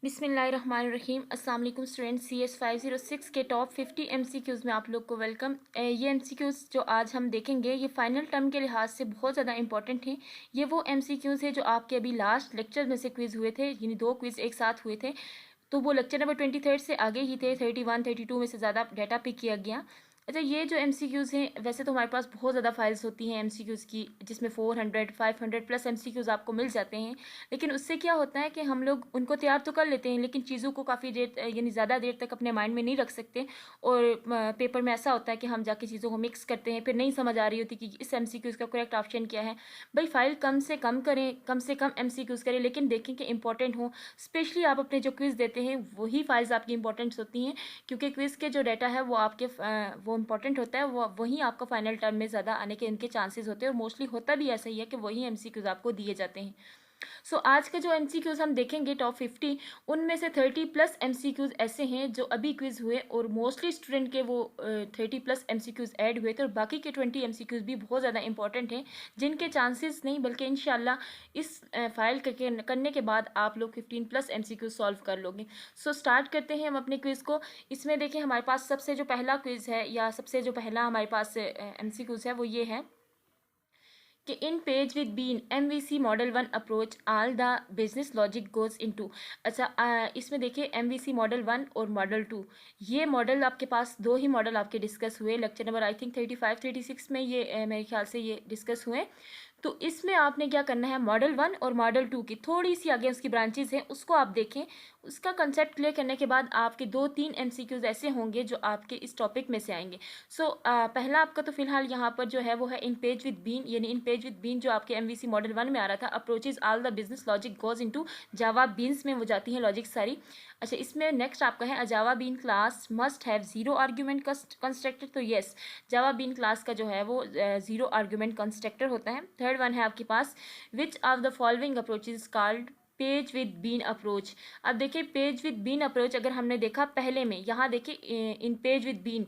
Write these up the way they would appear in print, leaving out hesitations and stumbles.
बिस्मिल्लाहिर्रहमानिर्रहीम। अस्सलाम वालेकुम स्टूडेंट्स। CS 506 के टॉप 50 MCQs में आप लोग को वेलकम। ये MCQs जो आज हम देखेंगे ये फाइनल टर्म के लिहाज से बहुत ज़्यादा इंपॉर्टेंट हैं। ये वो MCQs है जो आपके अभी लास्ट लेक्चर में से क्विज़ हुए थे, यानी 2 क्विज़ एक साथ हुए थे। तो वो लेक्चर नंबर 23 से आगे ही थे, 31 32 में से ज़्यादा डाटा पिक किया गया। अच्छा, ये जो MCQs हैं, वैसे तो हमारे पास बहुत ज़्यादा फाइल्स होती हैं MCQs की, जिसमें 400 500 प्लस MCQs आपको मिल जाते हैं। लेकिन उससे क्या होता है कि हम लोग उनको तैयार तो कर लेते हैं, लेकिन चीज़ों को काफ़ी देर यानी ज़्यादा देर तक अपने माइंड में नहीं रख सकते। और पेपर में ऐसा होता है कि हम जाके चीज़ों को मिक्स करते हैं, फिर नहीं समझ आ रही होती कि इस MCQs का करेक्ट ऑप्शन क्या है। भाई फाइल कम से कम करें, कम से कम MCQs करें, लेकिन देखें कि इंपॉर्टेंट हो। स्पेशली आप अपने जो क्विज़ देते हैं वही फाइल्स आपकी इंपॉर्टेंट होती हैं, क्योंकि क्विज़ के जो डाटा है वो आपके वो इंपॉर्टेंट होता है, वो वहीं आपका फाइनल टर्म में ज़्यादा आने के इनके चांसेस होते हैं। और मोस्टली होता भी ऐसा ही है कि वही MCQs आपको दिए जाते हैं। सो आज के जो MCQs हम देखेंगे टॉप 50, उनमें से 30 प्लस MCQs ऐसे हैं जो अभी क्विज हुए और मोस्टली स्टूडेंट के वो 30 प्लस MCQs ऐड हुए थे, और बाकी के 20 MCQs भी बहुत ज़्यादा इंपॉर्टेंट हैं, जिनके चांसेस नहीं बल्कि इंशाल्लाह इस फाइल करने के बाद आप लोग 15 प्लस MCQs सॉल्व कर लोगे। सो स्टार्ट करते हैं हम अपने क्विज़ को। इसमें देखें हमारे पास सबसे जो पहला क्विज़ है, या सबसे जो पहला हमारे पास MCQs है, वो ये है कि in page with bean MVC model 1 approach all the business logic goes into. अच्छा, इसमें देखिए MVC मॉडल 1 और मॉडल 2, ये मॉडल आपके पास दो ही मॉडल आपके डिस्कस हुए लेक्चर नंबर आई थिंक 35 36 में, ये मेरे ख्याल से ये डिस्कस हुए। तो इसमें आपने क्या करना है, मॉडल 1 और मॉडल 2 की थोड़ी सी आगे उसकी ब्रांचेज हैं, उसको आप देखें। उसका कंसेप्ट क्लियर करने के बाद आपके 2-3 MCQs ऐसे होंगे जो आपके इस टॉपिक में से आएंगे। सो पहला आपका तो फिलहाल यहाँ पर जो है वो है इन पेज विद बीन, यानी इन पेज विद बीन जो आपके MVC मॉडल 1 में आ रहा था, approaches all the business logic goes into Java beans में वो जाती हैं लॉजिक सारी। अच्छा, इसमें नेक्स्ट आपका है Java bean class must have zero argument constructor. तो येस, जावा बीन क्लास का जो है वो जीरो आर्ग्यूमेंट कंस्ट्रक्टर होता है। थर्ड वन है आपके पास which of the following approach is called page with bean approach. अब देखिए पेज विद बीन अप्रोच अगर हमने देखा पहले में, यहाँ देखिए इन पेज विद बीन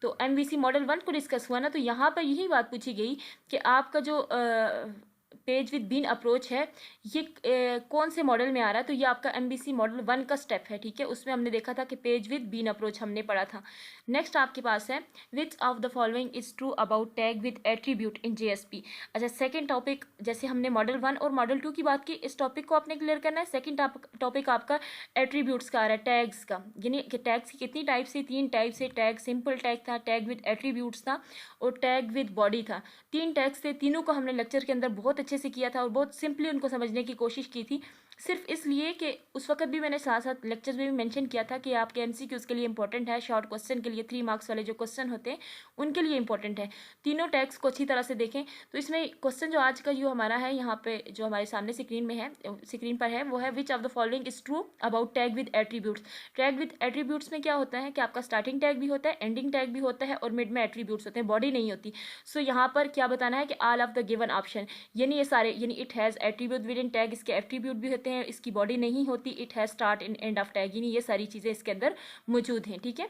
तो MVC मॉडल 1 को डिस्कस हुआ ना, तो यहाँ पर यही बात पूछी गई कि आपका जो पेज विद बीन अप्रोच है ये कौन से मॉडल में आ रहा है। तो ये आपका MVC मॉडल 1 का स्टेप है, ठीक है। उसमें हमने देखा था कि पेज विद बीन अप्रोच हमने पढ़ा था। नेक्स्ट आपके पास है which of the following is true about tag with attribute in JSP। अच्छा, सेकंड टॉपिक, जैसे हमने मॉडल 1 और मॉडल 2 की बात की, इस टॉपिक को आपने क्लियर करना है। सेकंड टॉपिक आपका एट्रीब्यूट्स का आ रहा है, टैग्स का, यानी कि टैग्स की कितनी टाइप से, 3 टाइप से। टैग सिंपल टैग था, टैग विद एट्रीब्यूट्स था, और टैग विद बॉडी था। 3 टैग्स थे, तीनों को हमने लेक्चर के अंदर बहुत अच्छे से किया था और बहुत सिंपली उनको समझने की कोशिश की थी, सिर्फ इसलिए कि उस वक्त भी मैंने साथ साथ लेक्चर्स में भी मेंशन किया था कि आपके MCQs के लिए इंपॉर्टेंट है, शॉर्ट क्वेश्चन के लिए 3 मार्क्स वाले जो क्वेश्चन होते हैं उनके लिए इंपॉर्टेंट है। तीनों टैग्स को अच्छी तरह से देखें। तो इसमें क्वेश्चन जो आज का जो हमारा है यहाँ पे जो हमारे सामने स्क्रीन में है, स्क्रीन पर है, वो है which of the following is true about tag with attributes. Tag with attributes में क्या होता है कि आपका स्टार्टिंग टैग भी होता है, एंडिंग टैग भी होता है, और मिड में एट्रीब्यूट्स होते हैं, बॉडी नहीं होती। सो यहाँ पर क्या बताना है कि all of the given option, यानी ये सारे, यानी it has attribute with in tag, इसके एट्रीब्यूट भी होते हैं, इसकी बॉडी नहीं होती, it has start in end of tag, यानी ये सारी चीज़ें इसके अंदर मौजूद हैं, ठीक है।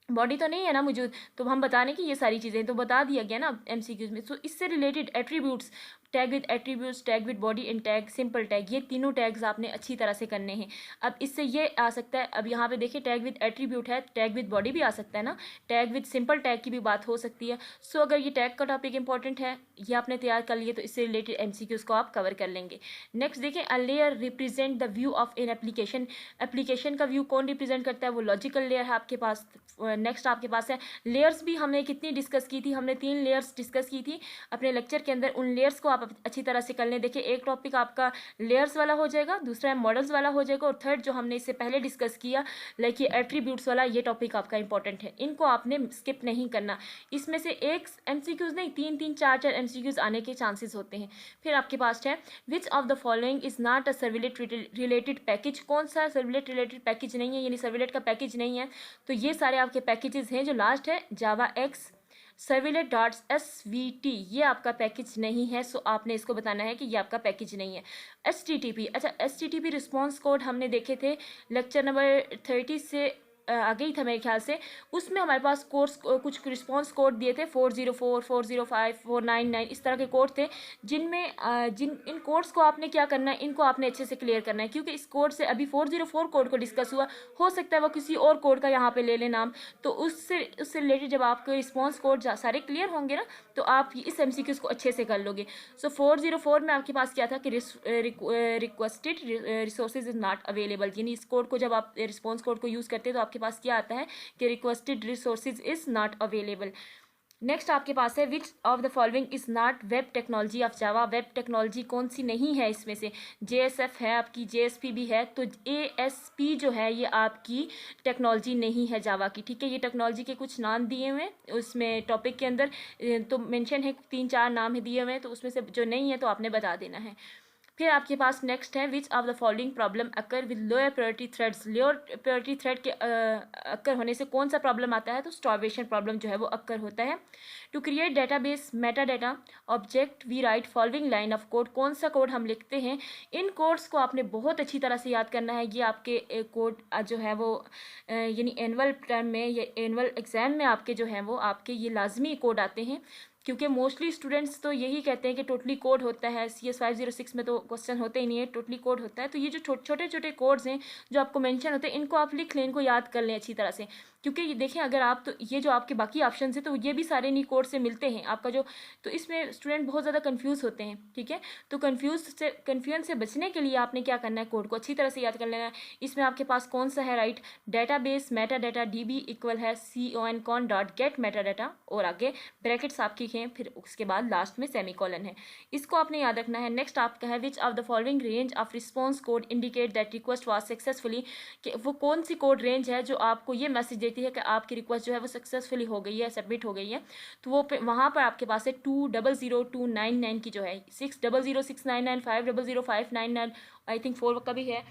बॉडी तो नहीं है ना मौजूद, तो हम बताने की ये सारी चीज़ें तो बता दिया गया ना MCQs में। सो इससे related attributes, tag with attributes, tag with body and tag simple tag, ये तीनों टैग्स आपने अच्छी तरह से करने हैं। अब इससे ये आ सकता है, अब यहाँ पे देखिए टैग विद एट्रीब्यूट है, टैग विद बॉडी भी आ सकता है ना, टैग विद सिंपल टैग की भी बात हो सकती है। सो अगर ये टैग का टॉपिक इंपॉर्टेंट है, ये आपने तैयार कर लिए, तो इससे रिलेटेड MCQs को आप कवर कर लेंगे। नेक्स्ट देखें, a layer represent the view of an application. Application का व्यू कौन रिप्रेजेंट करता है, वो लॉजिकल लेयर है आपके पास। नेक्स्ट आपके पास है लेयर्स, भी हमने कितनी डिस्कस की थी, हमने 3 लेयर्स डिस्कस की थी अपने लेक्चर के अंदर। उन लेयर्स को आप अच्छी तरह से कर लें। देखिए एक टॉपिक आपका लेयर्स वाला हो जाएगा, दूसरा मॉडल्स वाला हो जाएगा, और थर्ड जो हमने इससे पहले डिस्कस किया लाइक ये एट्रीब्यूट्स वाला, ये टॉपिक आपका इंपॉर्टेंट है, इनको आपने स्किप नहीं करना। इसमें से एक MCQs नहीं, 3-3 4-4 MCQs आने के चांसेस होते हैं। फिर आपके पास है which of the following is not a servlet related package. कौन सा सर्विलेट रिलेटेड पैकेज नहीं है, यानी सर्विलेट का पैकेज नहीं है। तो ये सारे आपके पैकेजेस हैं। जो लास्ट है जावा एक्स सर्विलेट डॉट्स SVT, ये आपका पैकेज नहीं है। सो आपने इसको बताना है कि ये आपका पैकेज नहीं है। HTTP, अच्छा HTTP रिस्पॉन्स कोड हमने देखे थे लेक्चर नंबर 30 से आगे ही था मेरे ख्याल से, उसमें हमारे पास कोर्स कुछ रिस्पॉन्स कोड दिए थे 404, 405, 499 इस तरह के कोड थे, जिनमें इन कोड्स को आपने क्या करना है, इनको आपने अच्छे से क्लियर करना है, क्योंकि इस कोड से अभी 404 कोड को डिस्कस हुआ, हो सकता है वो किसी और कोड का यहाँ पे ले ले नाम, तो उससे रिलेटेड जब आपके रिस्पॉन्स कोड सारे क्लियर होंगे ना, तो आप इस MCQs को अच्छे से कर लोगे। सो 404 में आपके पास क्या था कि requested resources is not available, यानी इस कोड को जब आप रिस्पॉन्स कोड को यूज़ करते हैं तो आपके पास क्या आता है कि requested resources is not available. Next आपके पास है which of the following is not web technology of Java, web technology कौन सी नहीं है इसमें से, JSF है आपकी, JSP भी है, तो ASP जो है ये आपकी टेक्नोलॉजी नहीं है जावा की, ठीक है। ये टेक्नोलॉजी के कुछ नाम दिए हुए हैं उसमें टॉपिक के अंदर, तो मेंशन है 3-4 नाम है दिए हुए हैं, तो उसमें से जो नहीं है तो आपने बता देना है। फिर आपके पास नेक्स्ट है which of the following problem occur with lower priority threads, lower priority thread के अक्कर होने से कौन सा प्रॉब्लम आता है, तो स्टार्वेशन प्रॉब्लम जो है वो अक्कर होता है। To create database meta data object we write following line of code, कौन सा कोड हम लिखते हैं, इन कोड्स को आपने बहुत अच्छी तरह से याद करना है। ये आपके कोड जो है वो यानी एनुअल टर्म में या एनुअल एग्जाम में आपके जो है वो आपके ये लाजमी कोड आते हैं, क्योंकि मोस्टली स्टूडेंट्स तो यही कहते हैं कि टोटली कोड होता है, CS 506 में तो क्वेश्चन होते ही नहीं है, टोटली कोड होता है। तो ये जो छोटे छोटे कोड्स हैं जो आपको मेंशन होते हैं, इनको आप लिख लें, इनको याद कर लें अच्छी तरह से, क्योंकि ये देखें अगर आप तो ये जो आपके बाकी ऑप्शन है तो ये भी सारे इन्हीं कोड से मिलते हैं आपका जो, तो इसमें स्टूडेंट बहुत ज़्यादा कन्फ्यूज़ होते हैं, ठीक है। तो कन्फ्यूजन से बचने के लिए आपने क्या करना है, कोड को अच्छी तरह से याद कर लेना है। इसमें आपके पास कौन सा है, right database meta data DB equal है con.get मेटा डाटा, और आगे ब्रैकेट्स आपकी हैं, फिर उसके बाद लास्ट में सेमीकोलन है, इसको आपने याद रखना है। नेक्स्ट आपका है which of the following range of response code indicate that request was successfully, कि वो कौन सी कोड रेंज है जो आपको ये मैसेज देती है कि आपकी रिक्वेस्ट जो है वो सक्सेसफुली हो गई है, सबमिट हो गई है। तो वो वहाँ पर आपके पास है 2000299 की जो है 6006995 500 आई थिंक 4 का भी है।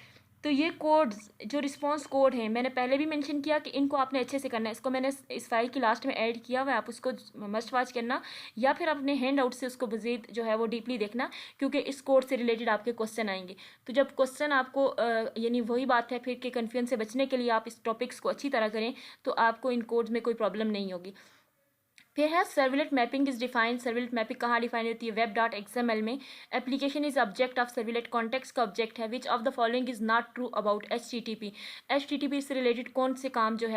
तो ये कोड्स जो रिस्पॉन्स कोड हैं, मैंने पहले भी मेंशन किया कि इनको आपने अच्छे से करना है, इसको मैंने इस फाइल की लास्ट में ऐड किया हुआ है, आप उसको मस्ट वॉच करना, या फिर अपने हैंड आउट से उसको मज़ीद जो है वो डीपली देखना, क्योंकि इस कोड से रिलेटेड आपके क्वेश्चन आएंगे। तो जब क्वेश्चन आपको यानी वही बात है फिर कि कन्फ्यूजन से बचने के लिए आप इस टॉपिक्स को अच्छी तरह करें, तो आपको इन कोड्स में कोई प्रॉब्लम नहीं होगी। फिर है servlet mapping is defined, servlet mapping कहाँ डिफाइन होती है, web.xml में। Application is object of servlet, context का ऑब्जेक्ट है। Which of the following is not true about HTTP, HTTP से रिलेटेड कौन सा काम जो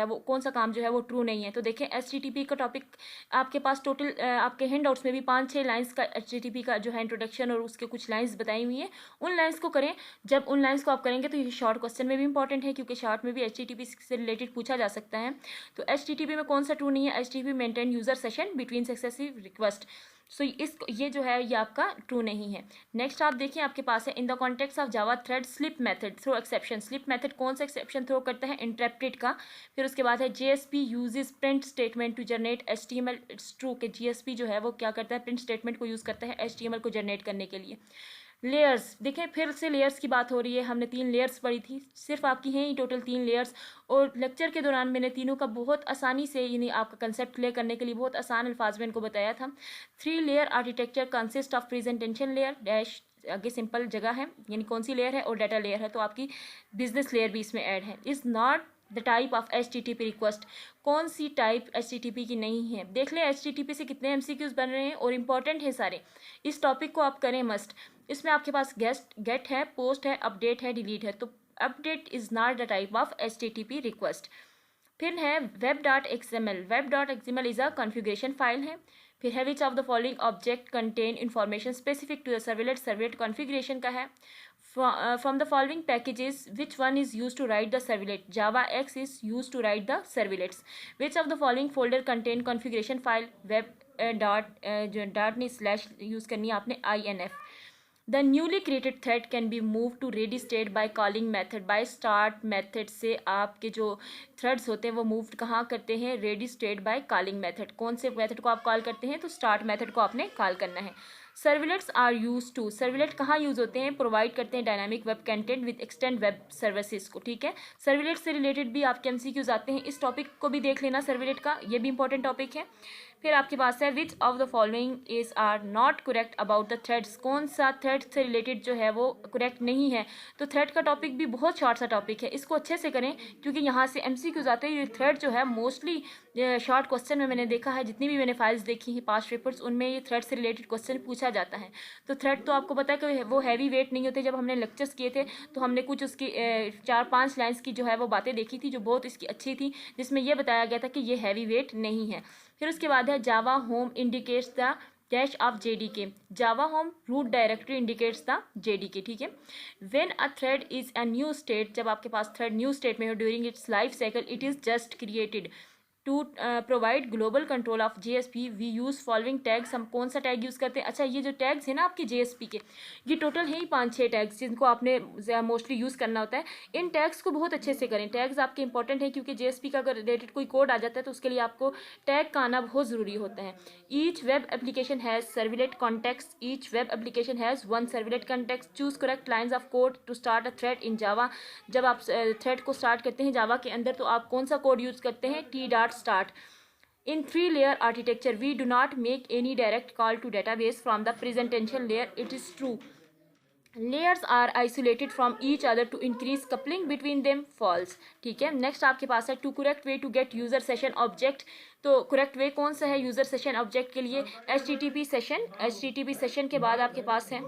है वो ट्रू नहीं है। तो देखें HTTP का टॉपिक आपके पास टोटल आपके हैंड आउट्स में भी 5-6 लाइन्स का HTTP का जो है इंट्रोडक्शन और उसके कुछ लाइन्स बताई हुई है, उन लाइन्स को करें। जब उन लाइन्स को आप करेंगे तो ये शॉर्ट क्वेश्चन में भी इंपॉर्टेंट है, क्योंकि शॉर्ट में भी HTTP से रिलेटेड पूछा जा सकता है। तो HTTP में कौन सा ट्रू नहीं है, HTTP maintain user session between successive request, so ये जो है ये आपका ट्रू नहीं है। नेक्स्ट आप देखिए आपके पास है in the context of Java thread sleep method throw exception, sleep method कौन सा एक्सेप्शन थ्रो करता है, इंटरप्टेड का। फिर उसके बाद है JSP uses print statement to generate HTML, it's true कि JSP जो है वो क्या करता है, प्रिंट स्टेटमेंट को यूज़ करता है HTML को जनरेट करने के लिए। लेयर्स देखें, फिर से लेयर्स की बात हो रही है, हमने 3 लेयर्स पढ़ी थी, सिर्फ आपकी हैं ही टोटल 3 लेयर्स, और लेक्चर के दौरान मैंने तीनों का बहुत आसानी से यानी आपका कंसेप्ट क्लियर करने के लिए बहुत आसान अल्फाज में इनको बताया था। 3 layer architecture consist of presentation layer dash, आगे सिंपल जगह है यानी कौन सी लेयर है, और डाटा लेयर है, तो आपकी बिजनेस लेयर भी इसमें ऐड है। Is not the type of HTTP request, कौन सी टाइप HTTP की नहीं है। देख लें HTTP से कितने MCQs बन रहे हैं और इम्पॉर्टेंट है सारे, इस टॉपिक को आप करें मस्ट। इसमें आपके पास गेट है, पोस्ट है, अपडेट है, डिलीट है, तो update is not the type of HTTP request. फिर है web.xml, web.xml is a configuration file है। फिर है which of the following object contain information specific to the servlet, servlet configuration का है। From the following packages, which one is used to write the servlet? Java X is used to write the servlets. Which of the following folder contain configuration file? web ने slash use करनी है आपने INF. The newly created thread can be moved to ready state by calling method. By start method से आपके जो threads होते हैं वो मूव कहाँ करते हैं, ready state by calling method. कौन से method को आप कॉल करते हैं, तो start method को आपने कॉल करना है। Servlets are use to, servlet कहाँ यूज़ होते हैं, प्रोवाइड करते हैं dynamic web content with extend web services को, ठीक है। सर्वलेट से रिलेटेड भी आपके MCQs आते हैं, इस टॉपिक को भी देख लेना, सर्वलेट का ये भी इंपॉर्टेंट टॉपिक है। फिर आपके पास है which of the following is are not correct about the threads, कौन सा थ्रेड से रिलेटेड जो है वो करेक्ट नहीं है। तो थ्रेड का टॉपिक भी बहुत शॉर्ट सा टॉपिक है, इसको अच्छे से करें क्योंकि यहाँ से एमसीक्यूज आते हैं। ये थ्रेड जो है मोस्टली शॉर्ट क्वेश्चन में मैंने देखा है, जितनी भी मैंने फाइल्स देखी हैं पास्ट पेपर्स, उनमें ये थ्रेड से रिलेटेड क्वेश्चन पूछा जाता है। तो थ्रेड तो आपको पता है कि वो हैवी वेट नहीं होते। जब हमने लेक्चर्स किए थे तो हमने कुछ उसकी 4-5 लाइन्स की जो है वो बातें देखी थी जो बहुत इसकी अच्छी थी, जिसमें यह बताया गया था कि ये हैवी वेट नहीं है। फिर उसके बाद है Java home indicates the dash of JDK, Java home root directory indicates the JDK, ठीक है। When a thread is a new state, जब आपके पास थ्रेड न्यू स्टेट में हो during its life cycle, it is just created to provide global control of JSP we use following tags. हम कौन सा टैग यूज़ करते हैं? अच्छा, ये जो टैग्स है ना आपके जेएसपी के, ये टोटल है ही 5-6 टैग्स जिनको आपने मोस्टली यूज़ करना होता है। इन टैग्स को बहुत अच्छे से करें। टैग्स आपके इंपॉर्टेंट है क्योंकि जेएसपी का अगर रिलेटेड कोई कोड आ जाता है तो उसके लिए आपको टैग का आना बहुत ज़रूरी होता है। Each web application has servlet context, each web application has 1 servlet context. Choose correct lines of code to start a thread in Java, जब आप थ्रेड को स्टार्ट करते हैं जावा के अंदर तो आप कौन सा कोड यूज़ करते हैं? t.start। In 3-layer architecture, we do not make any direct call to database from the presentation layer. It is true. Layers are isolated from each other to increase coupling between them. False, ठीक है। Next आपके पास है to correct way to get user session object. तो correct way कौन सा है user session object के लिए? HTTP session. HTTP सेशन के बाद आपके पास है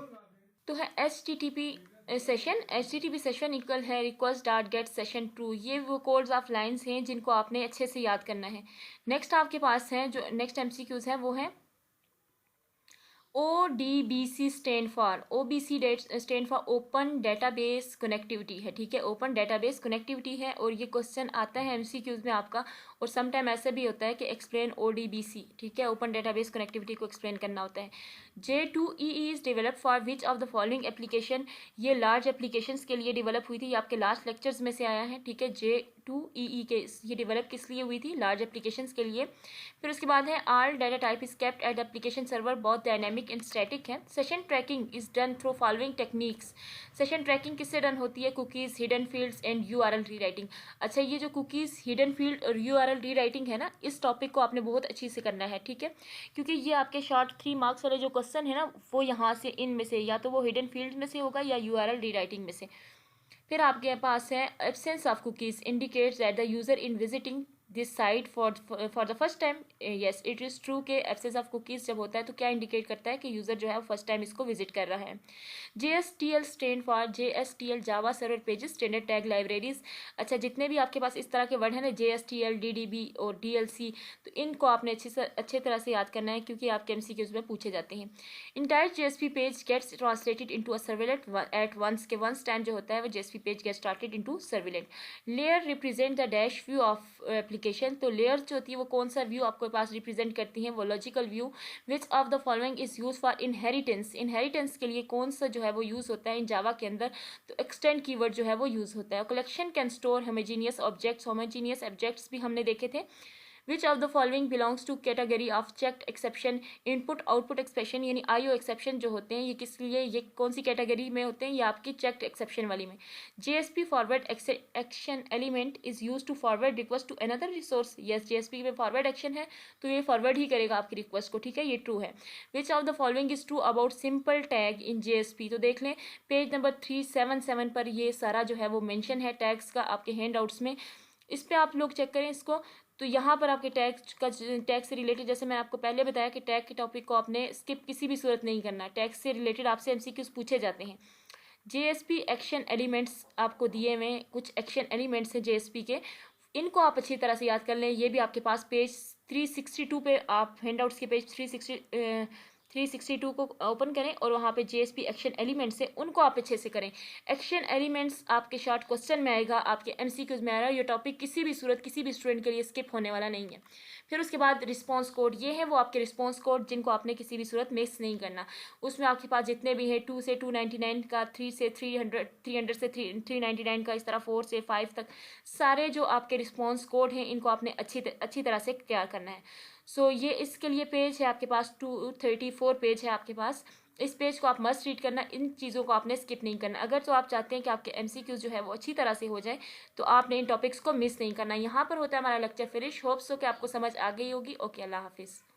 तो है HTTP session. HTTP session equal है request dot get session true. ये वो कोड्स ऑफ लाइन्स हैं जिनको आपने अच्छे से याद करना है। नेक्स्ट आपके पास है जो नेक्स्ट MCQs है वो है ODBC stand for, OBC stand for open database connectivity है, ठीक है। ओपन डेटाबेस कनेक्टिविटी है और ये क्वेश्चन आता है MCQs में आपका। और सम टाइम ऐसा भी होता है कि एक्सप्लेन ODBC, ठीक है, ओपन डेटाबेस कनेक्टिविटी को एक्सप्लेन करना होता है। J2EE is develop for which of the following application, ये लार्ज एप्लीकेशंस के लिए डेवलप हुई थी। ये आपके लास्ट लेक्चर्स में से आया है, ठीक है। J2EE के ये डेवलप किस लिए हुई थी? लार्ज एप्लीकेशंस के लिए। फिर उसके बाद है all data type is kept at application server, बहुत डायनेमिक एंड स्टैटिक है। Session trekking is done through following techniques, session trekking किससे डन होती है? Cookies, hidden fields and URL rewriting. अच्छा, ये जो कुकीज़, हिडन फील्ड और URL रीराइटिंग है ना, इस टॉपिक को आपने बहुत अच्छी से करना है, ठीक है, क्योंकि ये आपके शॉर्ट 3 मार्क्स वाले जो क्वेश्चन है ना वो यहाँ से इनमें से या तो वो हिडन फील्ड में से होगा या URL रीराइटिंग में से। फिर आपके पास है absence of cookies indicates that the user in visiting this site for the first time. Yes, it is true के एब्सेंस ऑफ कुकीज़ जब होता है तो क्या इंडिकेट करता है कि यूज़र जो है वो फर्स्ट टाइम इसको विजिट कर रहा है। JSTL stand for JSTL Java server pages standard tag libraries. अच्छा, जितने भी आपके पास इस तरह के वर्ड हैं ना, JSTL, DDB और DLC, तो इनको आपने अच्छे तरह से याद करना है क्योंकि आपके MCQs में पूछे जाते हैं। Entire JSP page gets translated into a servlet at once, के वंस टाइम जो होता है वो JSP page get started into servlet. Layer represent the dash view of application, तो लेयर जो होती है वो कौन सा व्यू आपके पास रिप्रेजेंट करती है? वो logical view. Which of the following is use for inheritance, inheritance के लिए कौन सा जो है वो यूज होता है इन जावा के अंदर? तो एक्सटेंड कीवर्ड जो है वो यूज होता है। Collection can store homogeneous objects, homogeneous objects भी हमने देखे थे। Which of the following belongs to category of checked exception, input output expression यानी IO एक्सेप्शन जो होते हैं ये किस लिए, ये कौन सी कैटेगरी में होते हैं? ये आपकी चेक्ड एक्सेप्शन वाली में। JSP forward action element is use to forward request to another resource. Yes, JSP में फॉरवर्ड एक्शन है तो ये फॉरवर्ड ही करेगा आपकी रिक्वेस्ट को, ठीक है, ये ट्रू है। Which of the following is true about simple tag in JSP, तो देख लें पेज नंबर 377 पर ये सारा जो है वो मेंशन है टैग्स का आपके हैंड आउट्स में। इस पर आप लोग चेक करें इसको, तो यहाँ पर आपके टैग से रिलेटेड, जैसे मैंने आपको पहले बताया कि टैग के टॉपिक को आपने स्किप किसी भी सूरत नहीं करना। टैग से रिलेटेड आपसे MCQs पूछे जाते हैं। JSP एक्शन एलिमेंट्स आपको दिए हुए कुछ एक्शन एलिमेंट्स हैं JSP के, इनको आप अच्छी तरह से याद कर लें। ये भी आपके पास पेज 362 पे, आप हैंडआउट्स के पेज 362 को ओपन करें और वहाँ पे JSP एक्शन एलिमेंट्स है उनको आप अच्छे से करें। एक्शन एलिमेंट्स आपके शॉर्ट क्वेश्चन में आएगा, आपके MCQs में आएगा। ये टॉपिक किसी भी सूरत किसी भी स्टूडेंट के लिए स्किप होने वाला नहीं है। फिर उसके बाद रिस्पॉन्स कोड, ये है वो आपके रिस्पॉन्स कोड जिनको आपने किसी भी सूरत मिस नहीं करना। उसमें आपके पास जितने भी हैं 2 से 299 का, 3 से 300, 300 से 399 का, इस तरह 4 से 5 तक सारे जो आपके रिस्पॉन्स कोड हैं इनको आपने अच्छी तरह से तैयार करना है। सो ये इसके लिए पेज है आपके पास 234 पेज है आपके पास। इस पेज को आप मस्ट रीड करना, इन चीज़ों को आपने स्किप नहीं करना। अगर तो आप चाहते हैं कि आपके MCQs जो है वो अच्छी तरह से हो जाए तो आपने इन टॉपिक्स को मिस नहीं करना। यहाँ पर होता है हमारा लेक्चर फिनिश। होप्स हो कि आपको समझ आ गई होगी। ओके, अल्लाह हाफिज़।